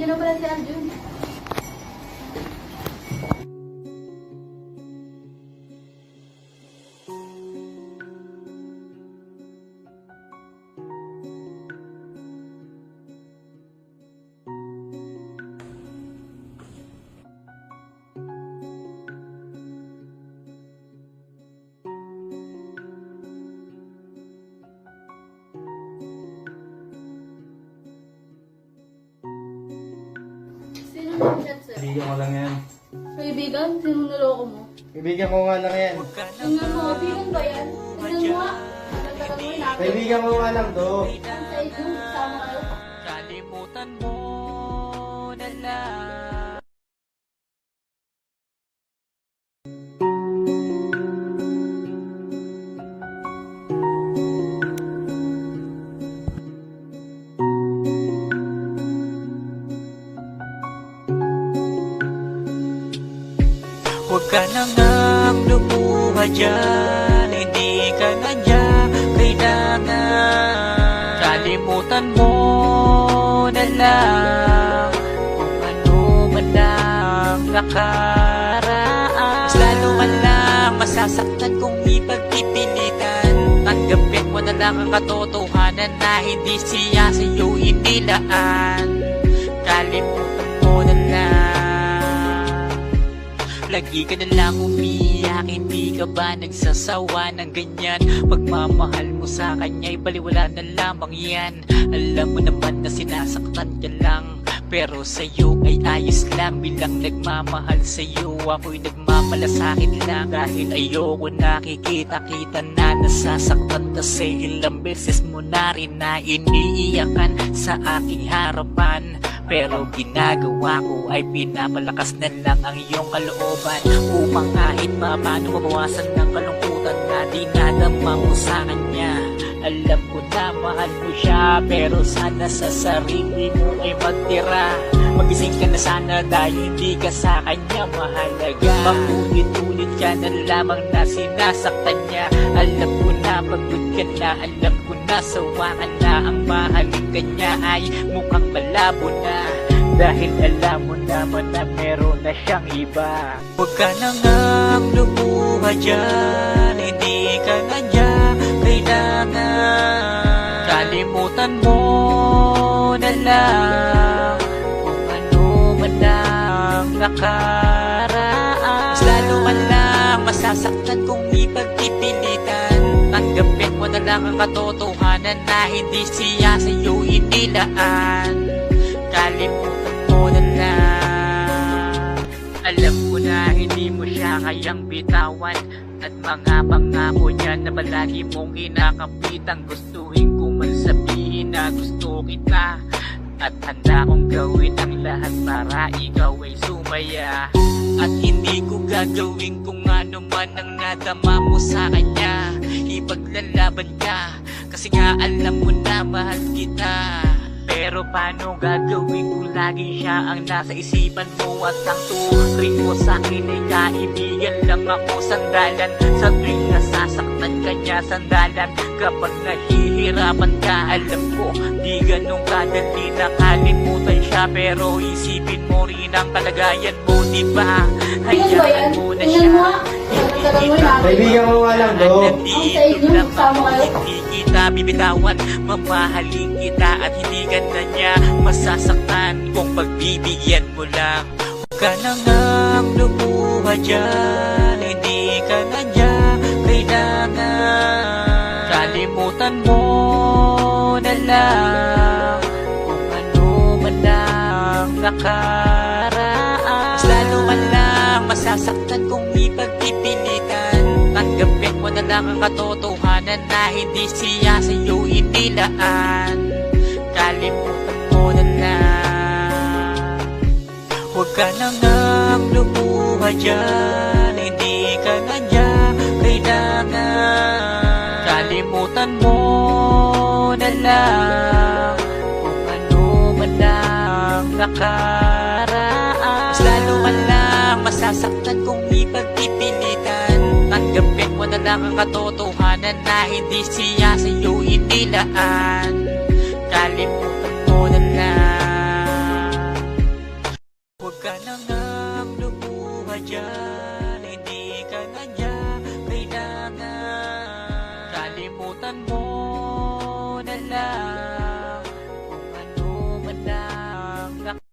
Nandiyan na pala si Aljun. Sino nang chat sir? Kaibigan ko lang yan. Kaibigan? Sino naloko mo? Kaibigan ko nga lang yan. Tingnan mo, kaibigan ba yan? Tingnan mo nga. Nagtagal mo yung Kaibigan ko nga lang to. Ang side mo, kasama kayo. Kalimutan mo na lang. Huwag ka na ngang lumuha dyan, hindi ka na niya kailangan. Kalimutan mo na lang kung ano man ang nakaraan. Mas lalo ka lang masasaktan kung ipagpipilitan. Tanggapin mo na lang ang katotohanan na hindi siya sa'yo inilaan. Kalimutan mo na lang. Lagi ka na lang umiyak, hindi ka ba nagsasawa ng ganyan? Pagmamahal mo sa kanya'y baliwala na lamang yan. Alam mo naman na sinasaktan ka lang, pero sa'yo ay ayos lang. Bilang nagmamahal sa'yo, ako'y nagmamalasakit lang. Dahil ayoko nakikita-kita na nasasaktan. Kasi ilang beses mo na rin na iniiyakan sa aking harapan. Pero ginagawa ko ay pinapalakas na lang ang iyong kalooban, upang kahit paano mabawasan ng kalungkutan na dinadama mo sa kanya. Alam ko na mahal mo siya, pero sana sa sarili mo ay magtira. Magising ka na sana dahil hindi ka sa kanya mahalaga. Paulit-ulit ka na lamang na sinasaktan niya. Alam ko na pagod ka na, alam ko na sawa ka na. Ang mahalin ka niya ay mukhang malabo na, dahil alam mo naman na meron na siyang iba. Huwag ka na ngang lumuha dyan, hindi ka na niya kailangan. Kalimutan mo na lang kung ano man ang nakaraan. Mas lalo ka lang masasaktan kung ipagpipilitan. Tanggapin mo na lang ang katotohanan na hindi siya sa'yo inilaan. Kalimutan mo na lang. Alam ko na hindi mo siya kayang bitawan, at mga pangako niya na palagi mong kinakapitan. Gustuhin ko man sabihin na gusto kita, at handa kong gawin ang lahat para ikaw ay sumaya. At hindi ko gagawin kung ano man ang nadama mo sa kanya. Ipaglalaban ka, kasi nga alam mo na mahal kita. Pero paano gagawin kung lagi siya ang nasa isipan mo, at ang turing mo sa akin ay kaibigan lang ako, sandalan. Sa tuwing nasasaktan ka niya, sandalan. Kapag nahihirapan ka, alam ko di ganun kadali na kalimutan siya. Pero isipin mo rin ang kalagayan mo, diba? Tingnan ba yan? Hayaan mo na Tingnan siya. mo nga. Nagtagal mo yung Kaibigan ko nga lang to. Ang side mo, kasama kayo. Hindi kita bibitawan, mamahalin kita, at hindi ka na niya masasaktan kung pagbibigyan mo lang. Huwag ka na ngang lumuha dyan, hindi ka na niya kailangan. Kalimutan mo na lang kung ano man ang nakaraan. Mas lalo ka lang masasaktan kung ipagpipilitan. Tanggapin mo na lang ang katotohanan na hindi siya sa'yo inilaan. Kalimutan mo na lang. Huwag ka na ngang lumuha dyan, hindi ka na niya kailangan. Kalimutan mo na lang kung ano man ang nakaraan. Mas lalo ka lang masasaktan kung ipagpipilitan. Tanggapin mo na lang ang katotohanan na hindi siya sa'yo inilaan. Kalimutan mo na lang. dyan, hindi ka na niya kailangan. Kalimutan mo